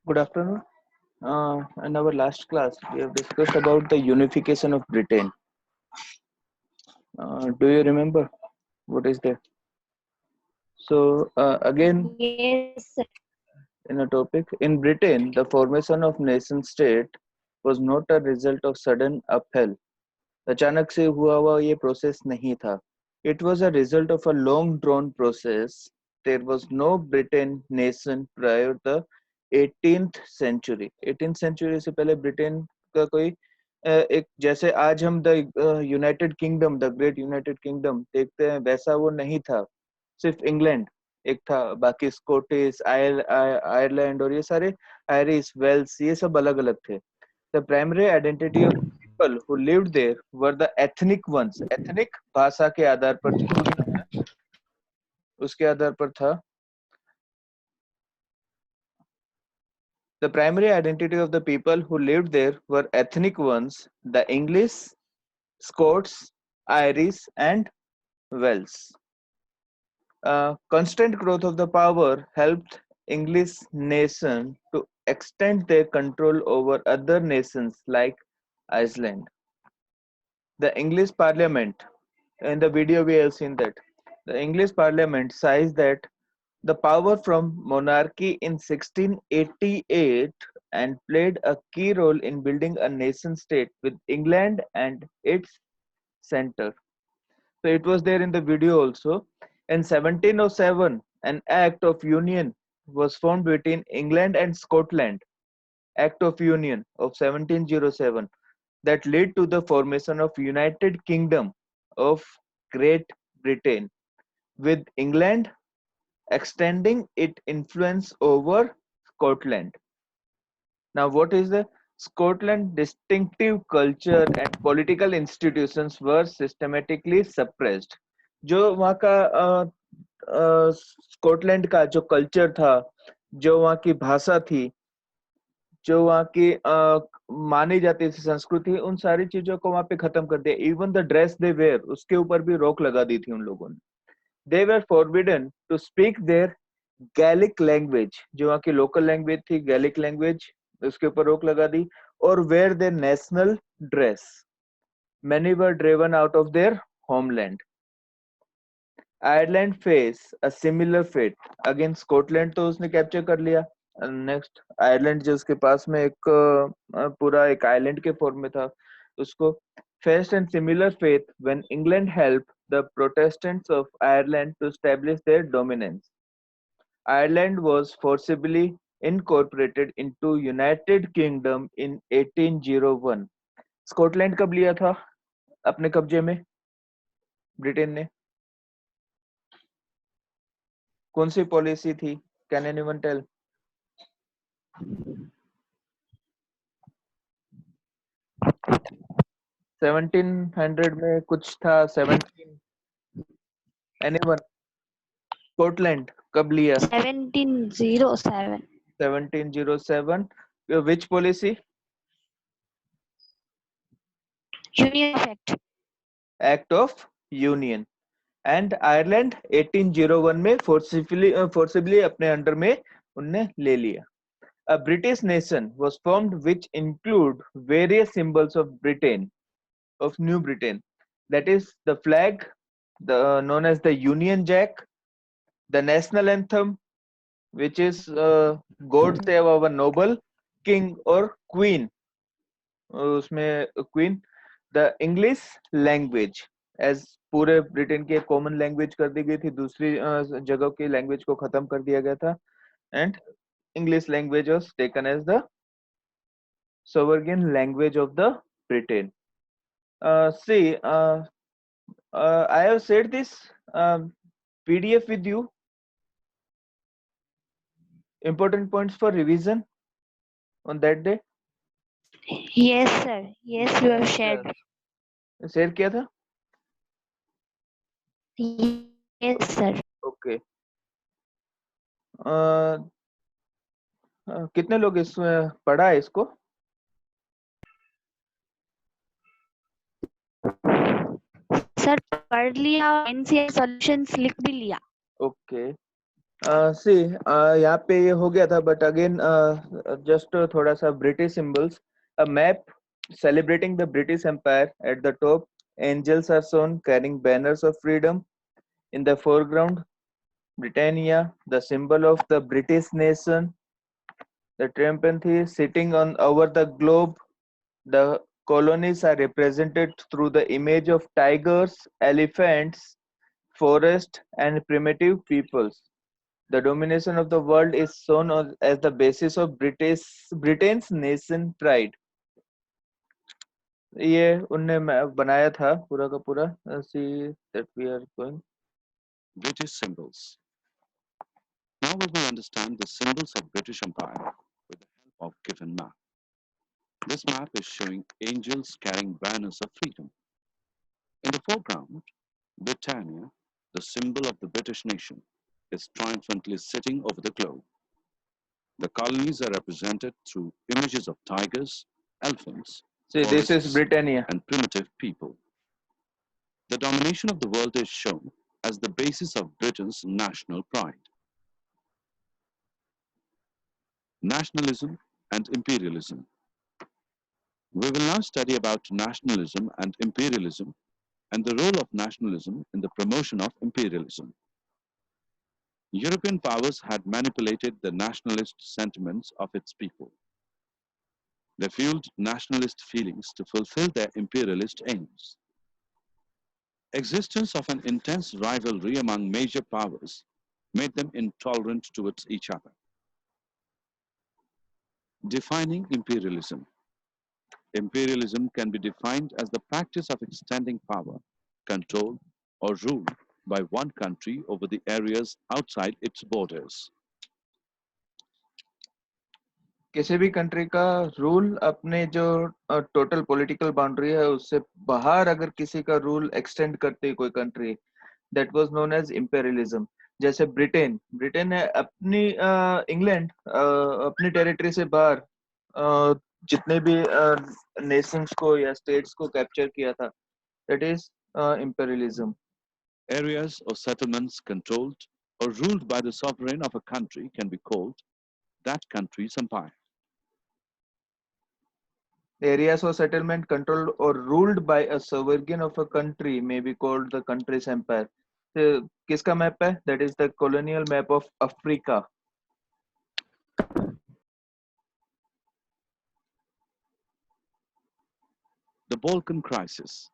Good afternoon. In our last class, we have discussed about the unification of Britain. Do you remember what is that? So, again, Yes, sir. in a topic, in Britain, the formation of nation state was not a result of sudden upheaval. अचानक से हुआ ये process नहीं था. It was a result of a long drawn process. There was no Britain nation prior to the 18th century. 18th century से पहले Britain का कोई एक जैसे आज हम the United kingdom the great United kingdom देखते हैं वैसा वो नहीं था. सिर्फ इंग्लैंड एक था, बाकी स्कॉटिश आयरलैंड और ये सारे आयरिश वेल्स ये सब अलग अलग थे. The primary identity of people who lived there were the ethnic ones. Ethnic भाषा के आधार पर जो उसके आधार पर था. The primary identity of the people who lived there were ethnic ones, the English, Scots, Irish, and Welsh. Constant growth of the power helped English nation to extend their control over other nations like Iceland. The English Parliament, in the video we have seen that, the English Parliament seized that the power from monarchy in 1688 and played a key role in building a nation state with England and its center. So it was there in the video also. In 1707, an Act of Union was formed between England and Scotland. Act of Union of 1707 that led to the formation of United Kingdom of Great Britain, with England extending its influence over Scotland. Now, what is the Scotland distinctive culture and political institutions were systematically suppressed. जो वहाँ का Scotland का जो culture था, जो वहाँ की भाषा थी, जो वहाँ की मानी जाती थी संस्कृति, उन सारी चीजों को वहाँ पे खत्म कर दिया. Even the dress they wear उसके ऊपर भी रोक लगा दी थी उन लोगों ने. They were forbidden to speak their Gaelic language, जो वहाँ की लोकल लैंग्वेज थी गैलिक लैंग्वेज, उसके ऊपर रोक लगा दी. और wear their national dress. Many were driven out of their homeland. Ireland face a similar fate. Again Scotland तो उसने कैप्चर कर लिया. नेक्स्ट आयरलैंड जो उसके पास में एक पूरा एक आइलैंड के फॉर्म में था, उसको faced and similar fate when England helped the Protestants of Ireland to establish their dominance. Ireland was forcibly incorporated into United Kingdom in 1801. Scotland कब लिया था अपने कब्जे में ब्रिटेन ने? कौन सी पॉलिसी थी? Can anyone tell? 1700 में कुछ था. 17 एनीवन? स्कॉटलैंड कब लिया? 1707. 1707. Which policy? Union Act. Act of Union. And Ireland 1801 में forcibly अपने अंडर में उनने ले लिया. A British nation was formed which include various symbols of Britain, of New Britain. That is the flag, known as the Union Jack, the national anthem, which is God save our noble king or queen. उसमें queen, the English language as पूरे Britain की एक common language कर दी गई थी, दूसरी जगह की लैंग्वेज को खत्म कर दिया गया था. And English language was taken as the sovereign language of the Britain. See, I have shared this PDF with you. Important points for revision on that day. Yes, sir. Yes, you have shared. Share किया था. Yes, sir. Okay. कितने लोग इसमें पढ़ा है इसको? Sir पढ़ लिया, एनसीआर सॉल्यूशंस लिख भी लिया. ओके. सी यहाँ पे ये हो गया था, बट अगेन जस्ट थोड़ा सा British symbols. A map celebrating the British Empire. At the top, angels are shown carrying banners of freedom. In the foreground, Britannia, the symbol of the British nation. The triumphant is sitting on over the globe. The colonies are represented through the image of tigers, elephants, forest, and primitive peoples. The domination of the world is shown as the basis of Britain's nation pride. ये उनने बनाया था पूरा का पूरा. See that we are going. British symbols. Now we will understand the symbols of British Empire with the help of given map. This map is showing angels carrying banners of freedom. In the foreground, Britannia, the symbol of the British nation, is triumphantly sitting over the globe. The colonies are represented through images of tigers, elephants, See, this is forests, Britannia. and primitive people. The domination of the world is shown as the basis of Britain's national pride. Nationalism and imperialism. We will now study about nationalism and imperialism and the role of nationalism in the promotion of imperialism. European powers had manipulated the nationalist sentiments of its people. They fueled nationalist feelings to fulfill their imperialist aims. Existence of an intense rivalry among major powers made them intolerant towards each other. Defining imperialism. Imperialism can be defined as the practice of extending power, control, or rule by one country over the areas outside its borders. किसी भी country का rule अपने जो total political boundary है उससे बाहर अगर किसी का रूल एक्सटेंड करती है कोई country, that was known as imperialism. जैसे ब्रिटेन ब्रिटेन ने अपनी इंग्लैंड अपनी टेरिटरी से बाहर जितने भी नेशंस को या स्टेट्स को कैप्चर किया था, that is imperialism. Areas or settlements controlled or ruled by the sovereign of a country can be called that country's empire. Areas or settlement controlled or ruled by a sovereign of a country may be called the country's empire. तो किसका map है? That is the colonial map of Africa. The Balkan crisis.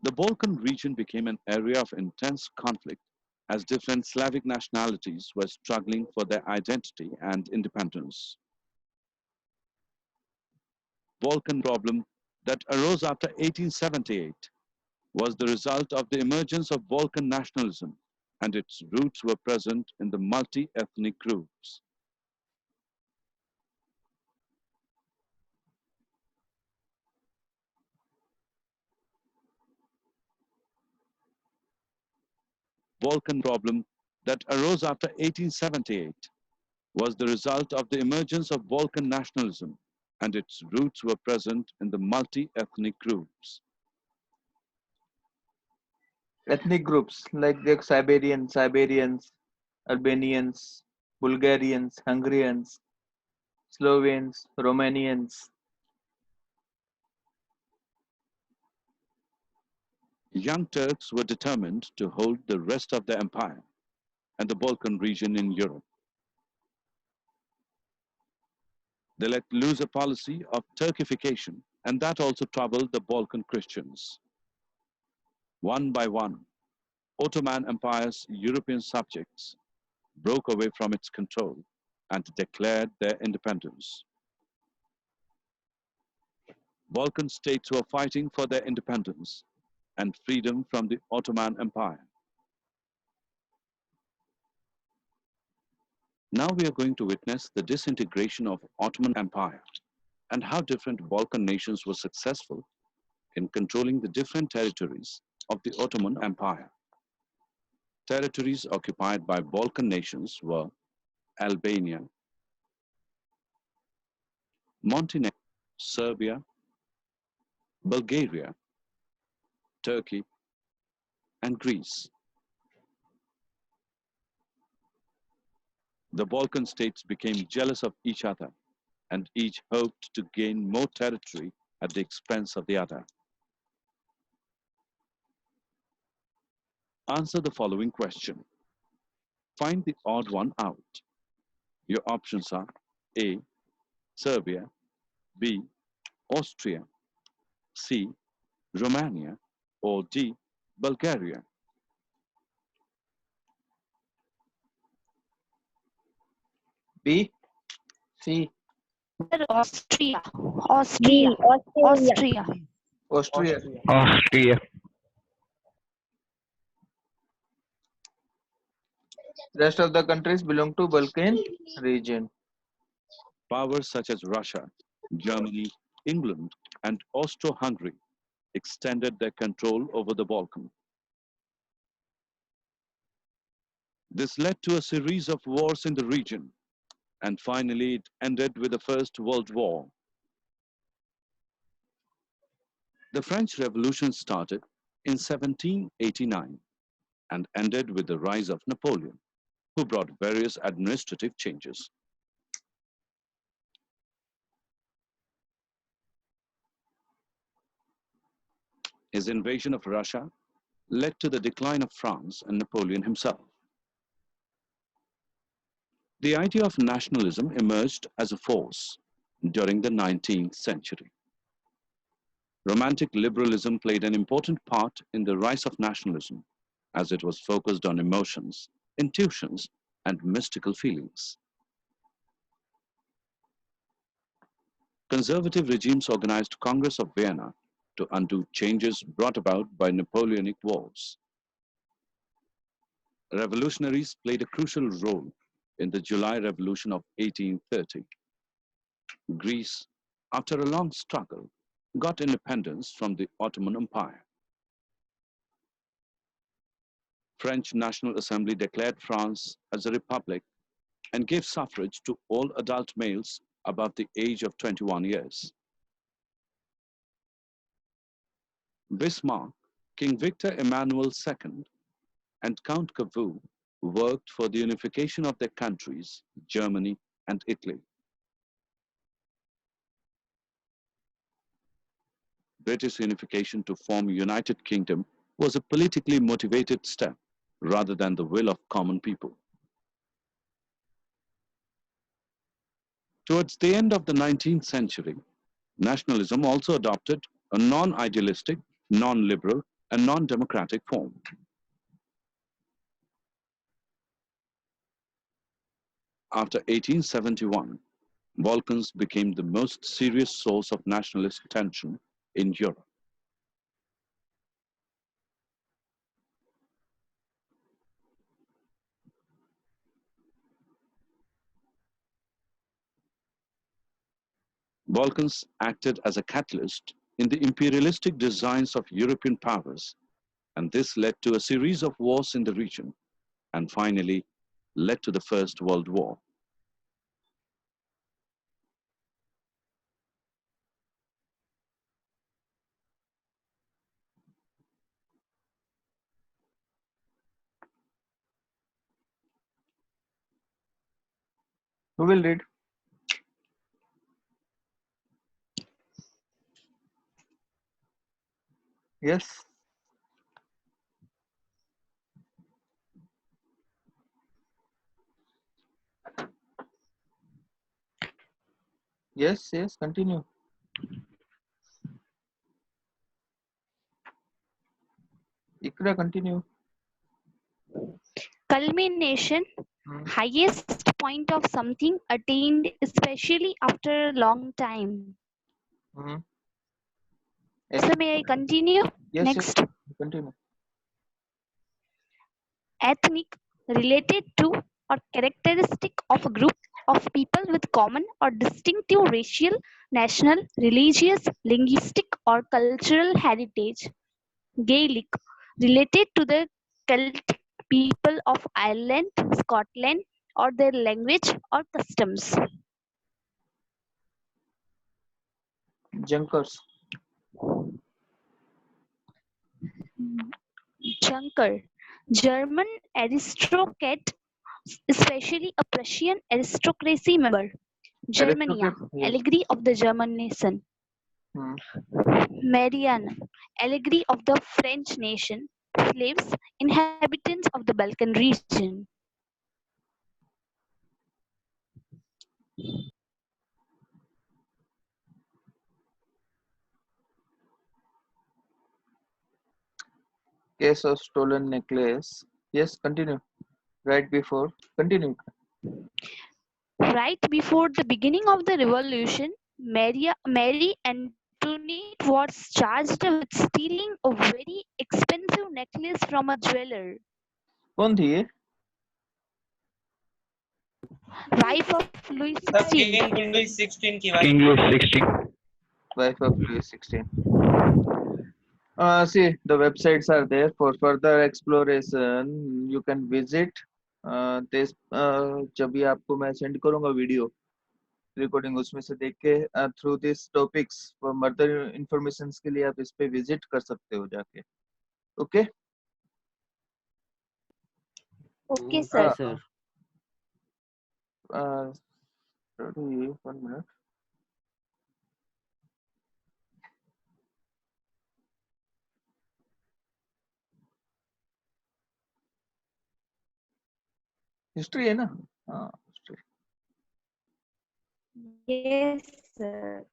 The Balkan region became an area of intense conflict as different Slavic nationalities were struggling for their identity and independence. Balkan problem that arose after 1878 was the result of the emergence of Balkan nationalism, and its roots were present in the multi-ethnic groups. Balkan problem that arose after 1878 was the result of the emergence of Balkan nationalism, and its roots were present in the multi-ethnic groups. Ethnic groups like the Siberians, Albanians, Bulgarians, Hungarians, Slovenes, Romanians. Young Turks were determined to hold the rest of the empire and the Balkan region in Europe. They let loose a policy of Turkification, and that also troubled the Balkan Christians. One by one, Ottoman Empire's European subjects broke away from its control and declared their independence. Balkan states were fighting for their independence and freedom from the Ottoman Empire. Now we are going to witness the disintegration of Ottoman Empire and how different Balkan nations were successful in controlling the different territories of the Ottoman Empire. Territories occupied by Balkan nations were Albania, Montenegro, Serbia, Bulgaria, Turkey, and Greece. The Balkan states became jealous of each other, and each hoped to gain more territory at the expense of the other. Answer the following question. Find the odd one out. Your options are A. Serbia, B. Austria, C. Romania, or D. Bulgaria. B. C. Sir, Austria. Austria. B. Australia. Austria. Austria. Austria. Rest of the countries belong to Balkan region. Powers such as Russia, Germany, England, and Austro-Hungary extended their control over the Balkan. This led to a series of wars in the region, and finally it ended with the First World War. The French Revolution started in 1789 and ended with the rise of Napoleon, who brought various administrative changes. His invasion of Russia led to the decline of France and Napoleon himself. The idea of nationalism emerged as a force during the 19th century. Romantic liberalism played an important part in the rise of nationalism, as it was focused on emotions, intuitions, and mystical feelings. Conservative regimes organized Congress of Vienna to undo changes brought about by Napoleonic wars. Revolutionaries played a crucial role in the July Revolution of 1830. Greece, after a long struggle, got independence from the Ottoman Empire. French National Assembly declared France as a republic and gave suffrage to all adult males above the age of 21 years. Bismarck, King Victor Emmanuel II, and Count Cavour worked for the unification of their countries, Germany and Italy. British unification to form United Kingdom was a politically motivated step rather than the will of common people. Towards the end of the 19th century, nationalism also adopted a non-idealistic, non-liberal, and non-democratic form. After 1871, Balkans became the most serious source of nationalist tension in Europe. Balkans acted as a catalyst in the imperialistic designs of European powers, and this led to a series of wars in the region, and finally led to the First World War. Who will read? Yes. Yes, yes, continue. Ikra, continue. Culmination, Hmm. highest point of something attained, especially after a long time. Hmm. So may I continue? Yes, yes, Next, continue. ethnic, related to or characteristic of a group of people with common or distinctive racial, national, religious, linguistic, or cultural heritage. Gaelic, related to the Celtic people of Ireland, Scotland, or their language or customs. Junkers. Junker, German aristocrat especially a Prussian aristocracy member. Germania, Aristocrat. Yes. allegory of the German nation. Hmm. Marianne, allegory of the French nation. Slaves, inhabitants of the Balkan region. Case of stolen necklace. Yes, continue. Right before. Continue. Right before the beginning of the revolution, Mary Antoinette was charged with stealing a very expensive necklace from a jeweler. कौन थी ये? Wife of Louis सब XVI. King Louis 16 की बात King Louis 16. Wife of Louis XVI. See, the websites are there for further exploration. You can visit. this जब भी आपको मैं सेंड करूंगा वीडियो रिकॉर्डिंग उसमें से देख के through this topics for further information के लिए आप इस पे विजिट कर सकते हो जाके. Okay. Okay, sir. sir. Study 1 minute. History है ना? हाँ history. Yes, sir.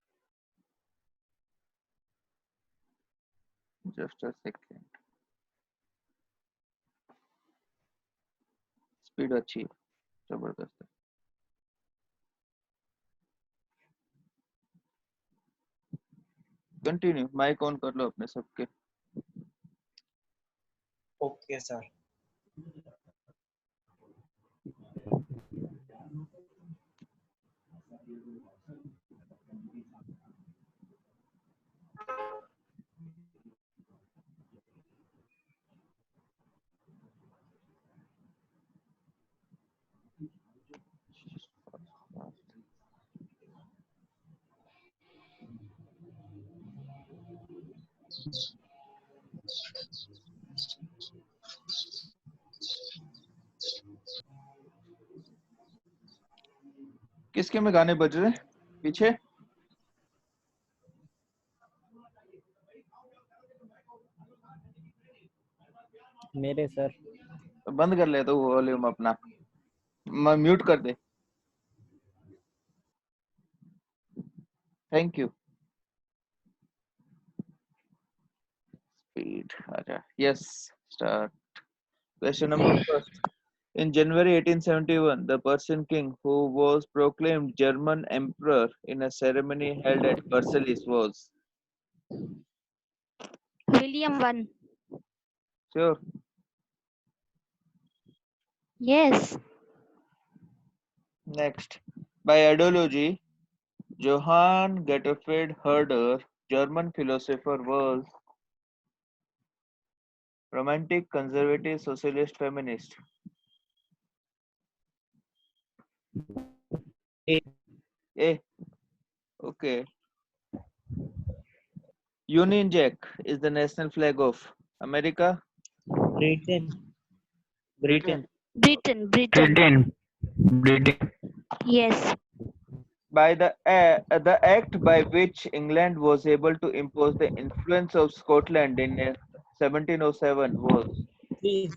Just a second. Speed अच्छी है, जबरदस्त है. कंटिन्यू. माइक ऑन कर लो अपने सबके. Okay sir. किसके में गाने बज रहे पीछे? मेरे सर. बंद कर ले तो वॉल्यूम अपना. म्यूट कर दे. Thank you. स्पीड आजा. Yes. Start. Question number first. In January 1871, the Persian king who was proclaimed German emperor in a ceremony held at Versailles was. William I. Sure. Yes. Next. By ideology, Johann Gottfried Herder, German philosopher, was romantic, conservative, socialist, feminist. A. Okay. Union Jack is the national flag of America. Britain. Britain. Britain. Britain. Yes. By the act by which England was able to impose the influence of Scotland in 1707 was. C.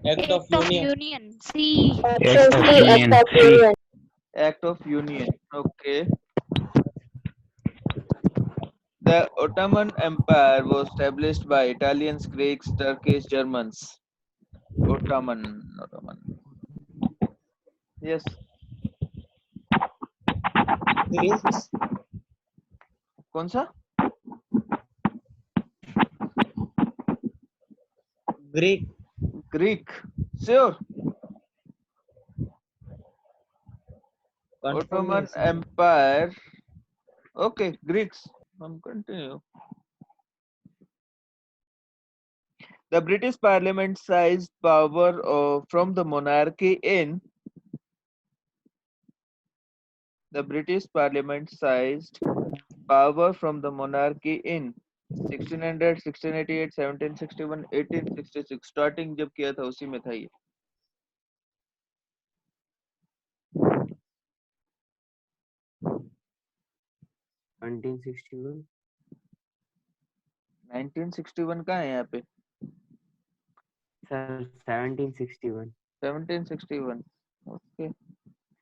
Act of Act of Union. Union. C. Act of Union. C. Act of Union. Okay. The Ottoman Empire was established by Italians, Greeks, Turkish, Germans. Ottoman. Yes. Greeks. कौन सा? Greek. Greek. Sure. Ottoman Confirmation. Empire. Okay, Greeks. Continue. The British Parliament seized power from the monarchy in. The British Parliament seized power from the monarchy in 1600, 1688, 1761, 1866. Starting जब किया था उसी में था ये. 1961 1961 कहाँ है यहाँ पे? Sir 1761 1761. Okay.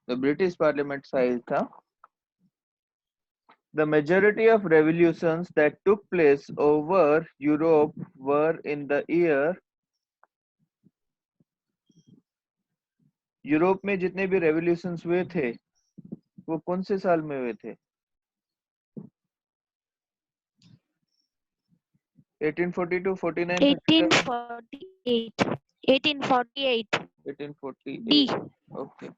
The British Parliament size था. The majority of revolutions that took place over Europe were in the year. Europe में जितने भी रेवोल्यूशंस हुए थे वो कौन से साल में हुए थे? 1842, 49, 37, 1848. 1848. 1848. D. Okay.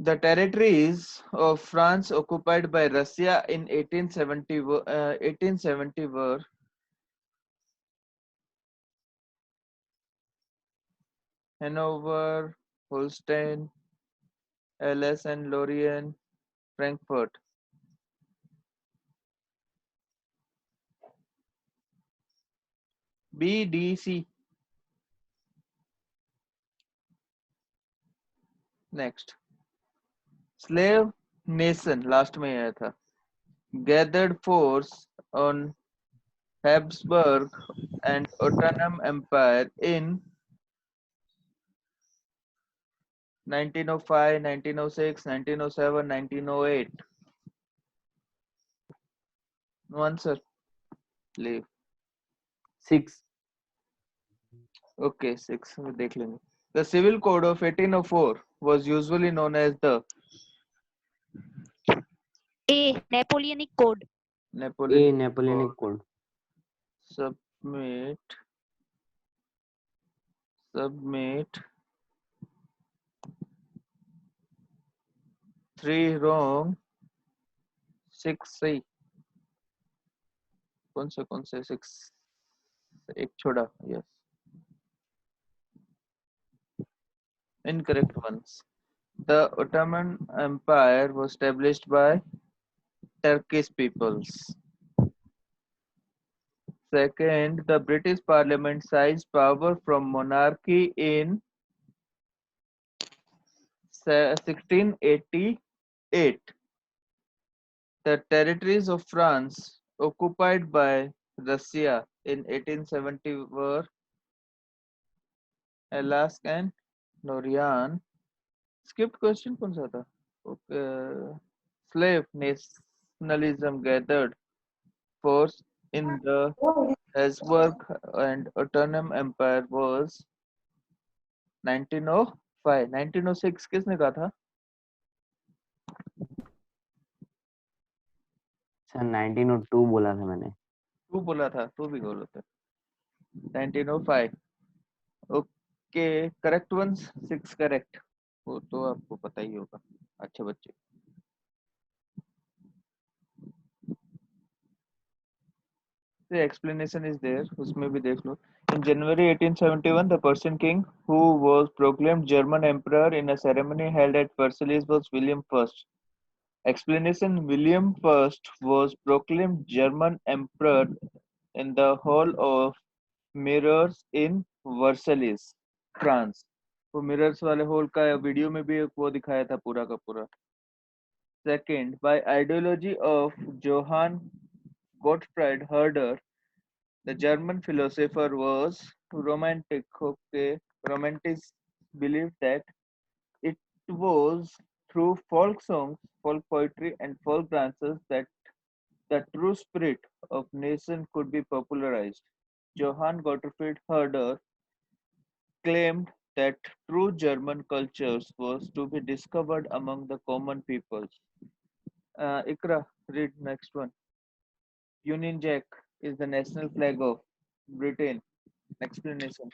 The territories of France occupied by Russia in 1870 were Hanover, Holstein, Alsace and Lorraine, Frankfurt. B, D, C. Next. Slave nation, last में आया था. Gathered force on Habsburg and Ottoman Empire in 1905, 1906, 1907, 1908. No answer. Leave. 6 Okay, 6 में देख लेंगे. The Civil Code of 1804 was usually known as the A. Napoleonic Code. A Napoleonic Napoleonic Code. Code Submit. 3 wrong, 6 सही. कौन से 6 एक छोड़ा. Yes. Incorrect ones. The Ottoman Empire was established by Turkish peoples. Second, the British Parliament seized power from monarchy in 1688. The territories of France occupied by Russia in 1870 were Alaska and Lorraine. Skipped question कौन सा था? Okay. Slave nationalism gathered force in the Habsburg and Ottoman Empire was 1905. 1906 किसने कहा था? Sir 1902 बोला था मैंने. तू बोला था, तू भी बोला था. 1905. Okay, correct ones 6 correct. वो तो आपको पता ही होगा. अच्छे बच्चे. The explanation is there. उसमें भी देख लो. In January 1871, the Persian king who was proclaimed German emperor in a ceremony held at Versailles was William I. Explanation: William I was proclaimed German emperor in the Hall of Mirrors in Versailles, France. वो mirrors वाले hall का video में भी वो दिखाया था पूरा का पूरा. Second, by ideology of Johann Gottfried Herder, the German philosopher was romantic. Okay, romantics believed that it was through folk songs, folk poetry, and folk dances that the true spirit of nation could be popularized. Johann Gottfried Herder claimed that true German cultures was to be discovered among the common peoples. Ikra, read next one. Union Jack is the national flag of Britain. Explanation.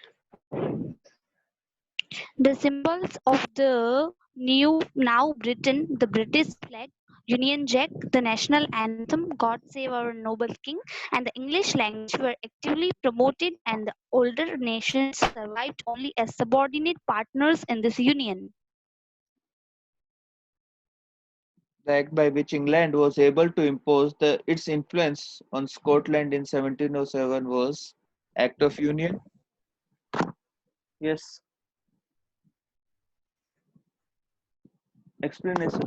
The symbols of the now Britain, the British flag, Union Jack, the national anthem, God Save Our Noble King, and the English language were actively promoted, and the older nations survived only as subordinate partners in this union. The act by which England was able to impose its influence on Scotland in 1707 was Act of Union. Yes. Explanation.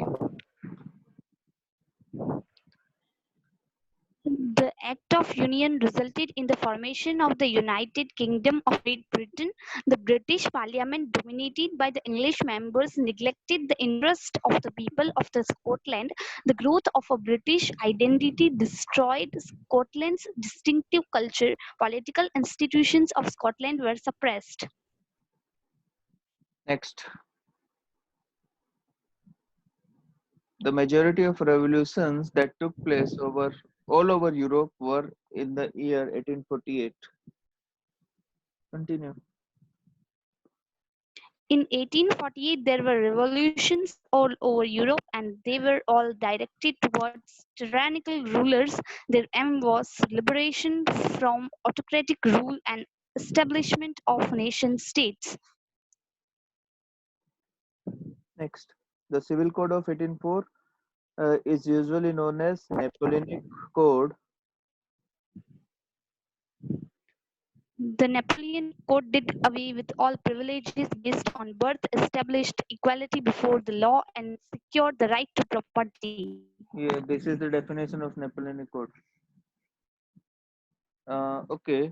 of Union resulted in the formation of the United Kingdom of Great Britain. The British Parliament, dominated by the English members, neglected the interest of the people of the Scotland. The growth of a British identity destroyed Scotland's distinctive culture. Political institutions of Scotland were suppressed. Next. The majority of revolutions that took place all over Europe were in the year 1848. Continue. In 1848, there were revolutions all over Europe, and they were all directed towards tyrannical rulers. Their aim was liberation from autocratic rule and establishment of nation states. Next. The Civil Code of 1804 is usually known as Napoleonic Code. The Napoleon Code did away with all privileges based on birth, established equality before the law, and secured the right to property. Yeah, this is the definition of Napoleonic Code. Okay.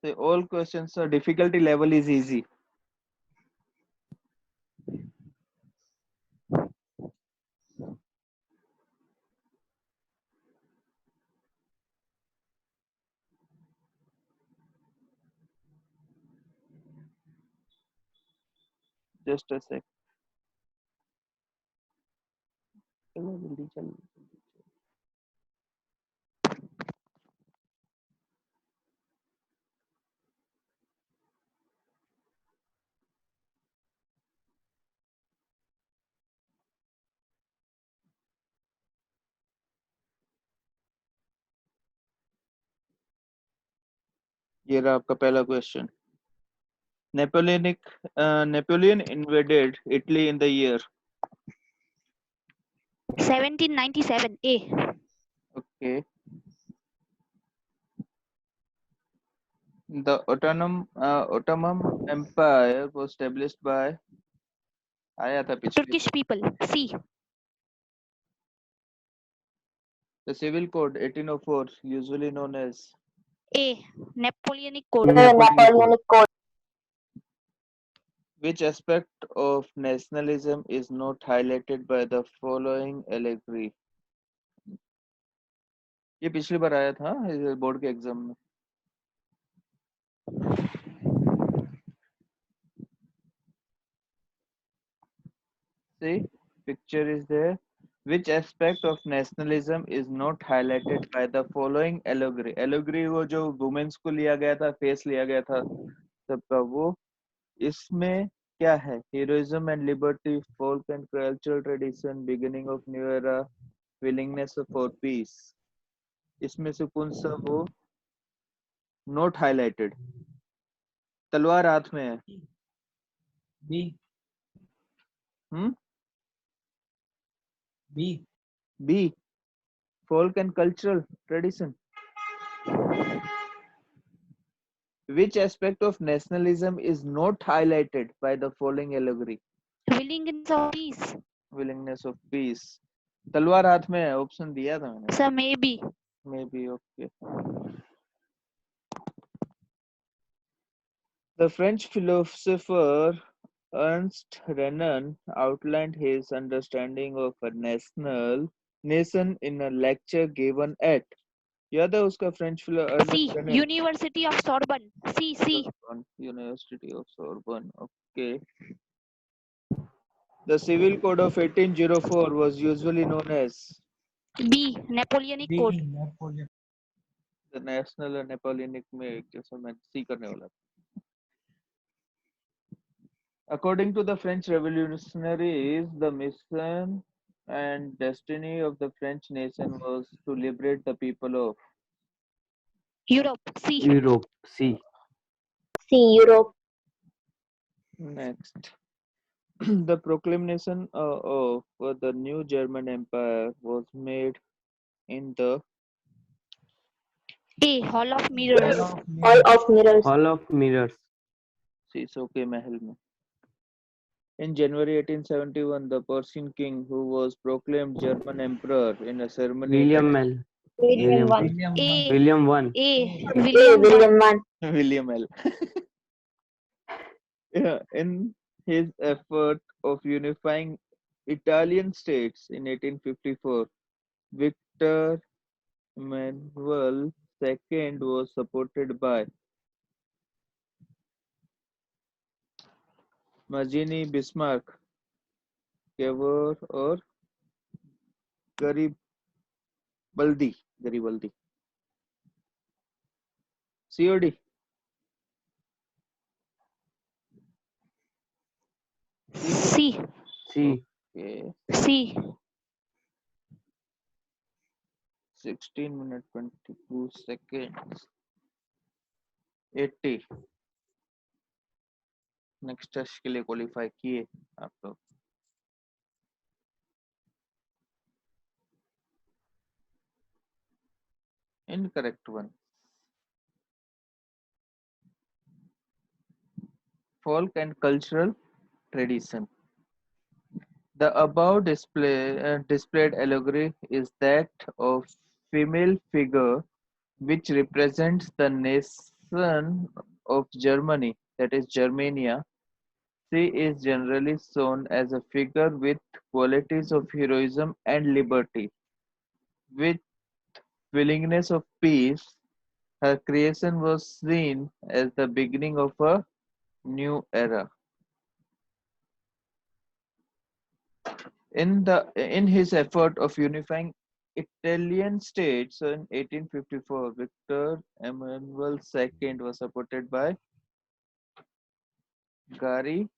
The all questions are difficulty level is easy. Just a sec. चलो जल्दी चल ये रहा आपका पहला question. Napoleon invaded Italy in the year. 1797. A. Okay. The Ottoman Empire was established by आया था पिछली. Turkish people. C. The Civil Code 1804, usually known as A. Napoleonic Code. Napoleonic Code. which aspect of nationalism is not highlighted by the following allegory. ये पिछली बार आया था board के exam में. See, picture is there. Which aspect of nationalism is not highlighted by the following allegory? Allegory वो जो women's को लिया गया था, फेस लिया गया था सबका, वो इसमें क्या है? Heroism and liberty, folk and cultural tradition, beginning of new era, willingness for peace. इसमें से कौन सा वो नोट हाईलाइटेड? तलवार हाथ में है. B. Hmm. B. B. Folk and cultural tradition. Which aspect of nationalism is not highlighted by the following allegory? Willingness of peace. Willingness of peace. तलवार हाथ में है, ऑप्शन दिया था मैंने. Sir, maybe. Maybe, okay. The French philosopher Ernst Renan outlined his understanding of a nation in a lecture given at. याद है उसका French C. University of Sorbonne. C. University of Sorbonne. Okay. The Civil Code of 1804 was usually known as B. Napoleonic B. Code. Napoleon. the National and Napoleonic में जैसा मैं C करने वाला था. According to the French revolutionaries, the mission and destiny of the French nation was to liberate the people of Europe. C. Europe. C. C. Europe. Next. The proclamation of the new German Empire was made in the A. Hall of Mirrors. Hall of Mirrors. Hall of Mirrors. Sisok Mahal में. In January 1871, the Persian king, who was proclaimed German emperor in a ceremony William L. William William. one. William A, one. William 1. A, A. William one. William one. William L. Yeah, in his effort of unifying Italian states in 1854, Victor Emmanuel II was supported by Mazzini, Bismarck, Cavour, or Garibaldi. Garibaldi. COD. C, C. Okay. C. 16 minutes 22 seconds. 80. Next test के लिए qualify किए आप लोग. Incorrect one. Folk and cultural tradition. The above displayed allegory is that of female figure which represents the nation of Germany, that is Germania. She is generally shown as a figure with qualities of heroism and liberty. With willingness of peace, her creation was seen as the beginning of a new era. In his effort of unifying Italian states in 1854, Victor Emmanuel II was supported by Garibaldi,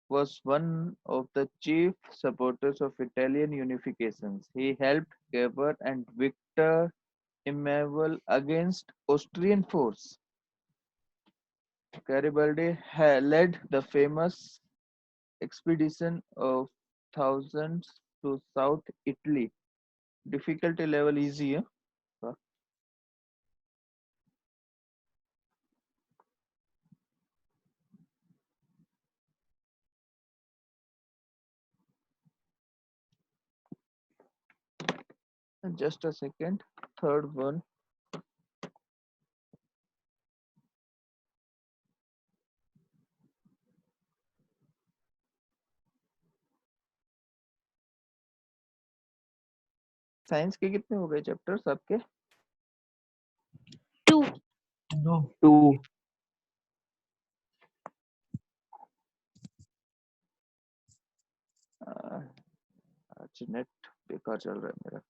was one of the chief supporters of Italian unifications. He helped Cavour and Victor Emmanuel against Austrian force. Garibaldi led the famous expedition of thousands to South Italy. Difficulty level easy, huh? Just a second. Third one. Science के कितने हो गए chapters आपके? 2. No. 2. आज net बेकार चल रहा है मेरा.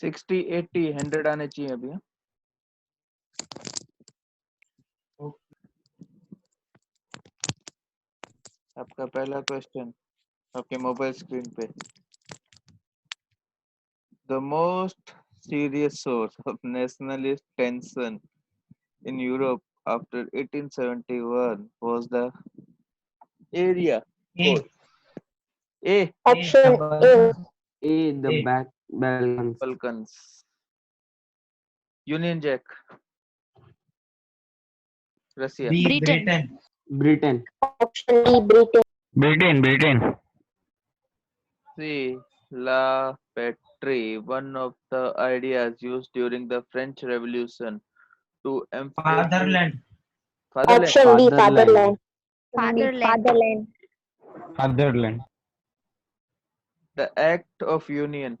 सिक्सटी 80 100 आने चाहिए अभी. आपका पहला क्वेश्चन आपके मोबाइल स्क्रीन पे. The most serious source of nationalist tension in Europe after 1871 was the area A. code. A. Option A. A. The A. Balkans. Balkans. Union Jack. Russia. B. Britain. Britain. Britain. Option B. Britain. Britain. C. La patrie, one of the ideas used during the French Revolution to emphasize Fatherland. fatherland. Option B. Fatherland. Fatherland. Fatherland. Fatherland. The Act of Union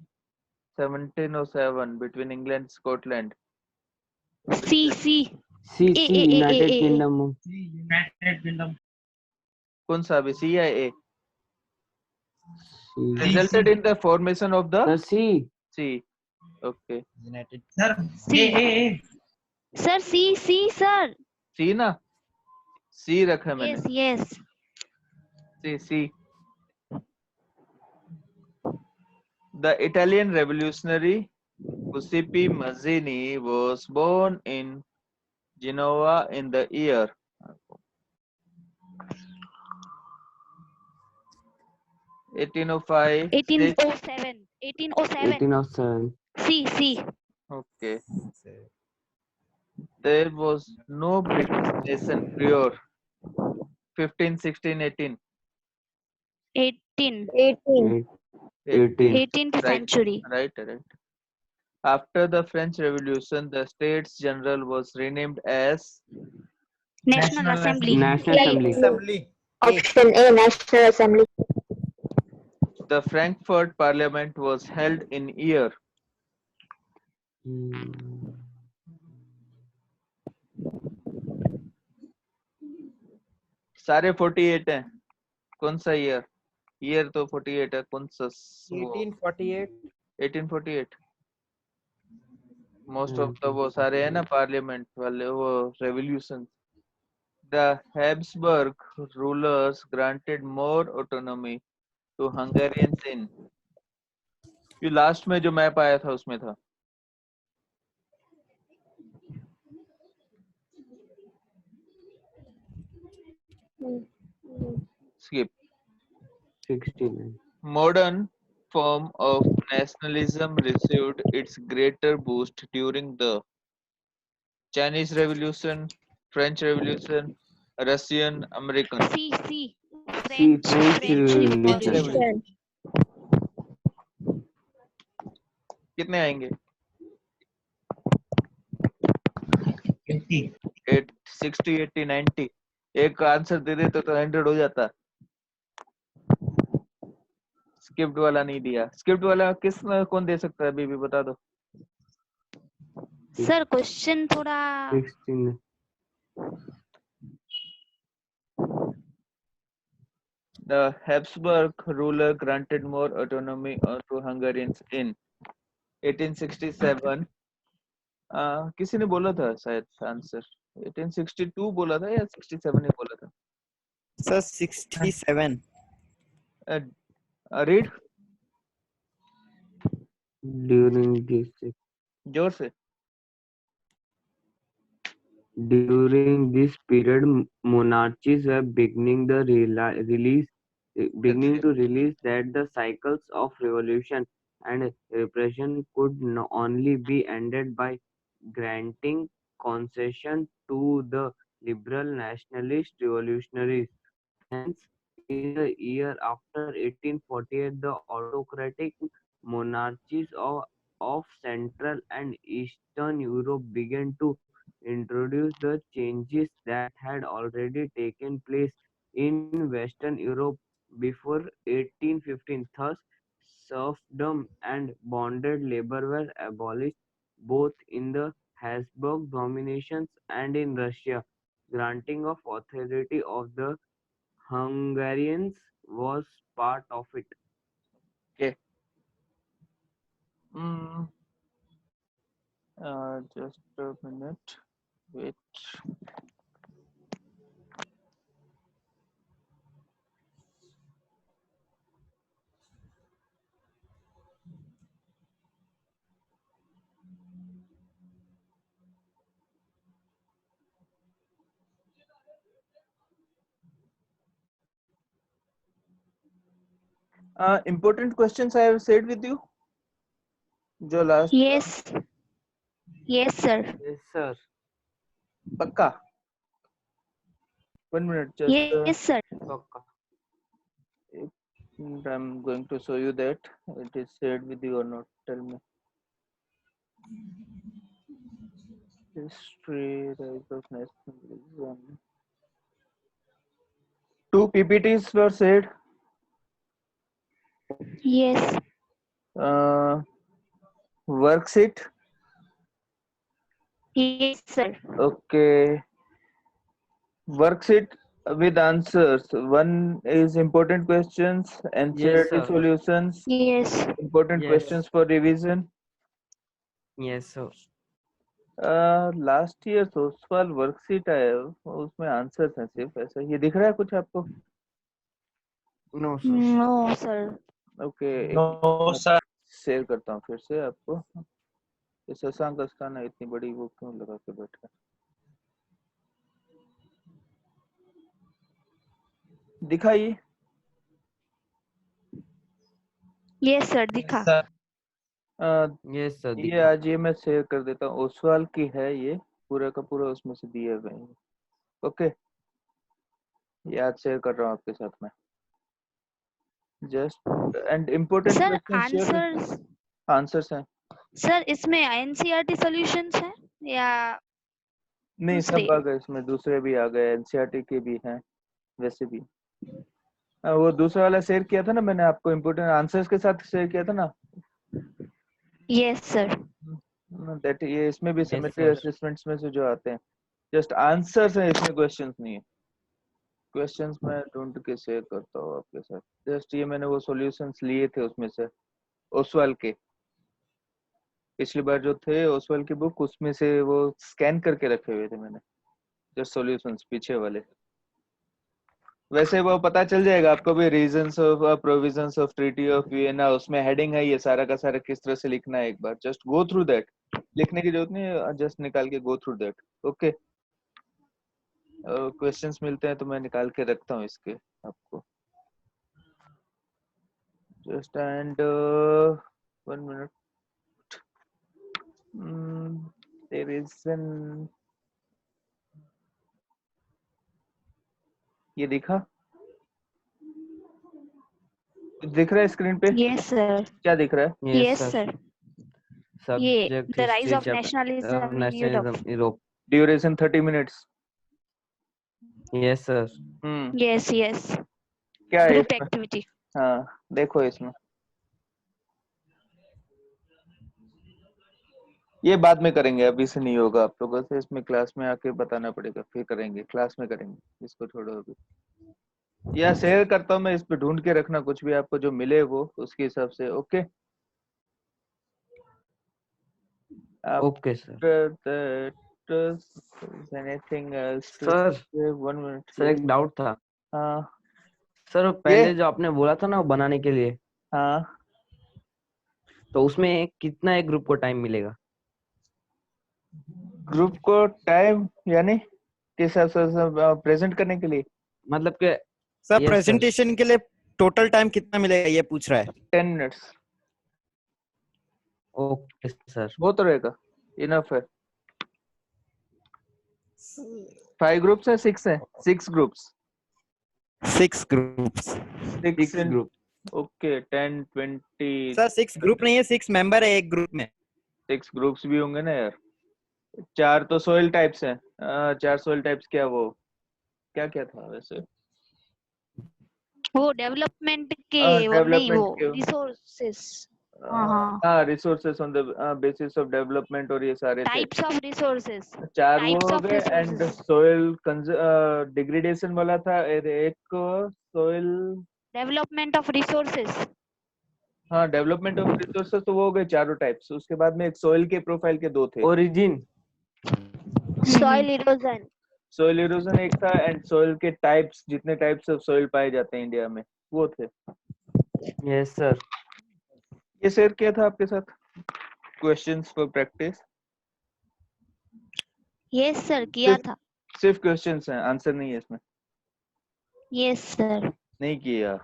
1707 between England and Scotland. C, C. C. A, C. A, A, United A, A. Kingdom. C. United Kingdom. कौन सा अभी C या A? C. Resulted in the formation of the Sir, C. C. Okay. United. Sir. C. A. Sir, C, C, sir. C ना? C रखा मैंने. Yes, yes. C. The Italian revolutionary Giuseppe Mazzini was born in Genoa in the year 18 1805. 1807. 1807. 1807. C. Okay. There was no British nation prior 15, 16, 18. 18. 18. 18. 18th Right. century. Right. After the French Revolution, the States General was renamed as National Assembly. National Assembly. Assembly. Option A, National Assembly. the Frankfurt Parliament was held in year Hmm. सारे 48 हैं कौन सा year तो 48 है कौन सा 1848. 1848 most of the वो सारे है ना पार्लियामेंट वाले वो revolution the Habsburg rulers granted more autonomy to Hungarians in ये लास्ट में जो मैप आया था उसमें था skip 69. modern form of nationalism received its greater boost during the Chinese Revolution, French Revolution, Russian, American. C. C. French French Revolution. Revolution. कितने आएंगे 20. 60, 80, 90 एक आंसर दे देते तो 100 हो जाता स्क्रिप्ट वाला नहीं दिया स्क्रिप्ट वाला कौन दे सकता है अभी भी बता दो सर क्वेश्चन थोड़ा 16. The Habsburg ruler granted more autonomy to Hungarians in 1867. किसी ने बोला था शायद आंसर 1862 बोला था या 67 ही बोला था Sir, 67. रीड During this जोर से During this period, monarchies were beginning to realize that the cycles of revolution and repression could only be ended by granting concession to the liberal nationalist revolutionaries. Hence, in the year after 1848, the autocratic monarchies of Central and Eastern Europe began to introduce the changes that had already taken place in Western Europe before 1815. Thus, serfdom and bonded labor were abolished both in the Habsburg dominations and in Russia. Granting of authority of the Hungarians was part of it. okay just a minute wait important questions I have shared with you जो last yes sir Yes, sir. पक्का 1 minute just yes sir Pakka. I'm going to show you that it is shared with you or not tell me history rise of nationalism 2 PPTs were shared yes worksheet yes sir okay worksheet with answers one is important questions NCERT sir. solutions yes important Yes. questions for revision Yes, sir. Last year social worksheet है उसमें answers हैं सिर्फ ऐसा ये दिख रहा है कुछ आपको No, sir. no sir okay No, sir. Share करता हूँ फिर से आपको ये शशांक अस्थाना इतनी बड़ी वो क्यों लगा के बैठा है दिखाइए यस सर दिखा। सर यस सर ये दिखा। आज ये मैं शेयर कर देता हूँ, ओसवाल की है ये, पूरा का पूरा उसमें से दिए हुए हैं। ओके, ये आज शेयर कर रहा हूँ आपके साथ में। Just and important sir question share, answers, answers हैं। सर इसमें एनसीईआरटी सॉल्यूशंस है या नहीं, दूसरे? सब आ गए इसमें, दूसरे भी आ गए, एनसीईआरटी के भी हैं वैसे भी। वो दूसरा वाला शेयर किया था ना मैंने आपको, इम्पोर्टेंट आंसर्स के साथ शेयर किया था ना, यस सर। दैट ये इसमें भी यस सिमेट्री सर। असेसमेंट्स में से जो आते हैं, जस्ट आंसर्स हैं, इसमें क्वेश्चंस नहीं है। क्वेश्चंस मैं ढूंढ के शेयर करता हूँ आपके साथ। जस्ट ये मैंने वो सॉल्यूशंस लिए थे उसमें से, ओसवाल के, पिछली बार जो थे ओसवाल की बुक, उसमें से वो स्कैन करके रखे हुए थे मैंने, जस्ट सॉल्यूशंस पीछे वाले। वैसे वो पता चल जाएगा आपको भी, reasons of provisions of treaty of Vienna, उसमें हेडिंग है ये सारा का सारा, किस तरह से लिखना है, एक बार जस्ट गो थ्रू दैट। लिखने की जरूरत नहीं है, जस्ट निकाल के go through that. Okay, questions मिलते हैं तो मैं निकाल के रखता हूँ इसके आपको। Just and 1 minute, there is an, ये दिखा, दिख रहा है स्क्रीन पे? Yes sir. क्या दिख रहा है? Yes sir. ये subject the rise history of nationalism in Europe. Nationalism Europe. Duration 30 minutes. Yes sir. Yes yes. क्या है ग्रुप इसमें? एक्टिविटी। हाँ देखो इसमें, ये बाद में करेंगे, अभी से नहीं होगा आप लोगों से, इसमें क्लास में आके बताना पड़ेगा, फिर करेंगे, क्लास में करेंगे, इसको छोड़ो अभी। या शेयर करता हूँ मैं, इस पे ढूंढ के रखना, कुछ भी आपको जो मिले वो उसके हिसाब से। Okay, okay sir. Anything else to sir से? 1 मिनट। सर एक डाउट था हाँ सर, ये, पहले जो आपने बोला था ना वो बनाने के लिए, हाँ तो उसमें कितना एक ग्रुप को टाइम मिलेगा? ग्रुप को टाइम यानी किस हिसाब से प्रेजेंट करने के लिए? मतलब कि सर यस सर। प्रेजेंटेशन के लिए टोटल टाइम कितना मिलेगा ये पूछ रहा है। 10 मिनट्स ओके सर। वो तो रहेगा, इनफ है। 5 ग्रुप्स है, 6 है, 6 groups, 6 groups. 6 6 group. Okay 10 20। Sir 6 group नहीं है, 6 मेंबर है एक ग्रुप में। 6 ग्रुप्स भी होंगे ना यार। 4 तो सोइल टाइप्स हैं। 4 सोइल टाइप्स, क्या वो क्या क्या था वैसे? वो डेवलपमेंट के, वो नहीं, वो डेवलपमेंट के, रिसोर्सेस। हाँ, हाँ resources on the basis of development, और ये सारे थे। Types of resources. 4 वो टाइप्स हो ऑफ गए। And resources. सोइल डिग्रेडेशन वाला था एक, सोइल, डेवलपमेंट ऑफ रिसोर्सेस। हाँ डेवलपमेंट ऑफ रिसोर्सेस, तो वो हो गए चारों टाइप्स। उसके बाद में एक सोइल के प्रोफाइल के 2 थे। Origin. Soil erosion. Soil erosion एक था, एंड सोइल के टाइप्स, जितने टाइप्स ऑफ सोइल पाए जाते हैं इंडिया में, वो थे। Yes sir. ये शेयर किया था आपके साथ, questions for practice. Yes sir किया था। सिर्फ क्वेश्चंस हैं, आंसर नहीं है इसमें। Yes sir. नहीं किया।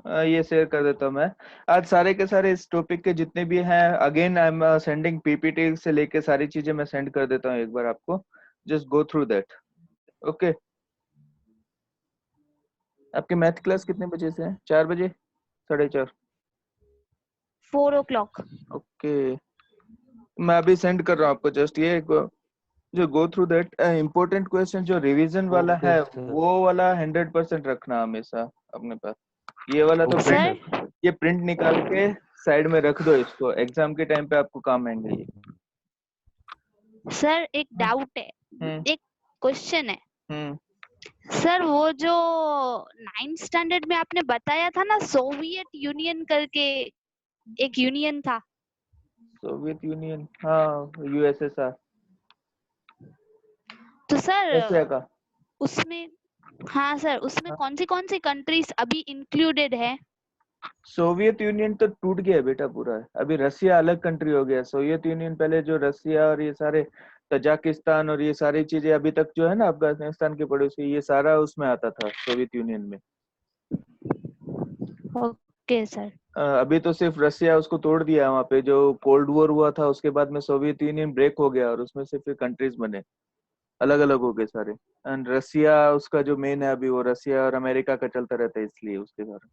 ये शेयर कर देता हूँ मैं। आज सारे के सारे इस टॉपिक के जितने भी हैं, again I am sending PPT से लेके सारी चीजें मैं सेंड कर देता हूँ एक बार आपको, just go through that. Okay, आपकी मैथ क्लास कितने बजे से है? 4 बजे, 4:30? 4 o'clock। ओके, मैं अभी सेंड कर रहा हूँ आपको, जस्ट ये जो go through that important question, जो रिवीजन वाला ओके है सर। वो वाला 100% रखना हमेशा अपने पास। ये वाला तो ओके प्रिंट, सर। ये प्रिंट निकाल के साइड में रख दो, इसको एग्जाम के टाइम पे आपको काम आएंगे ये। सर एक डाउट है, हम्म एक क्वेश्चन है हम्म सर। वो जो 9th स्टैंडर्ड में आपने बताया था ना, सोवियत यूनियन करके एक यूनियन था। सोवियत यूनियन, हाँ यूएसएसआर, तो सर रशिया का। उसमें, हाँ सर, उसमें कौन सी कंट्रीज अभी इंक्लूडेड है? सोवियत यूनियन तो टूट गया बेटा पूरा, अभी रसिया अलग कंट्री हो गया। सोवियत यूनियन पहले जो रसिया और ये सारे तजाकिस्तान और ये सारी चीजें अभी तक जो है ना, अफगानिस्तान के पड़ोसी, ये सारा उसमें आता था सोवियत यूनियन में। Okay sir. अभी तो सिर्फ रसिया उसको तोड़ दिया वहाँ पे, जो कोल्ड वॉर हुआ था उसके बाद में सोवियत यूनियन ब्रेक हो गया और उसमें से फिर कंट्रीज बने, अलग अलग हो गए सारे। एंड रसिया उसका जो मेन है अभी, वो रसिया और अमेरिका का चलता रहता है इसलिए उसके कारण।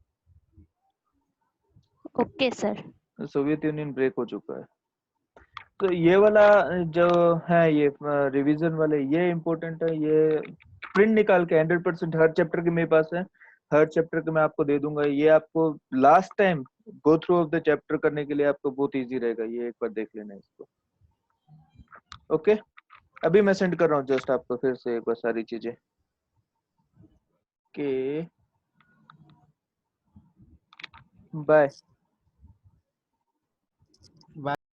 Okay sir. Soviet Union break हो चुका है। तो ये वाला जो है, ये रिवीजन वाले, ये इम्पोर्टेंट है। ये प्रिंट निकाल के 100% हर चैप्टर के मेरे पास है, हर चैप्टर के मैं आपको दे दूंगा। ये आपको last time go through of the chapter करने के लिए आपको बहुत इजी रहेगा, ये एक बार देख लेना इसको। ओके, अभी मैं सेंड कर रहा हूँ जस्ट आपको फिर से एक बार सारी चीजें। Okay, bye.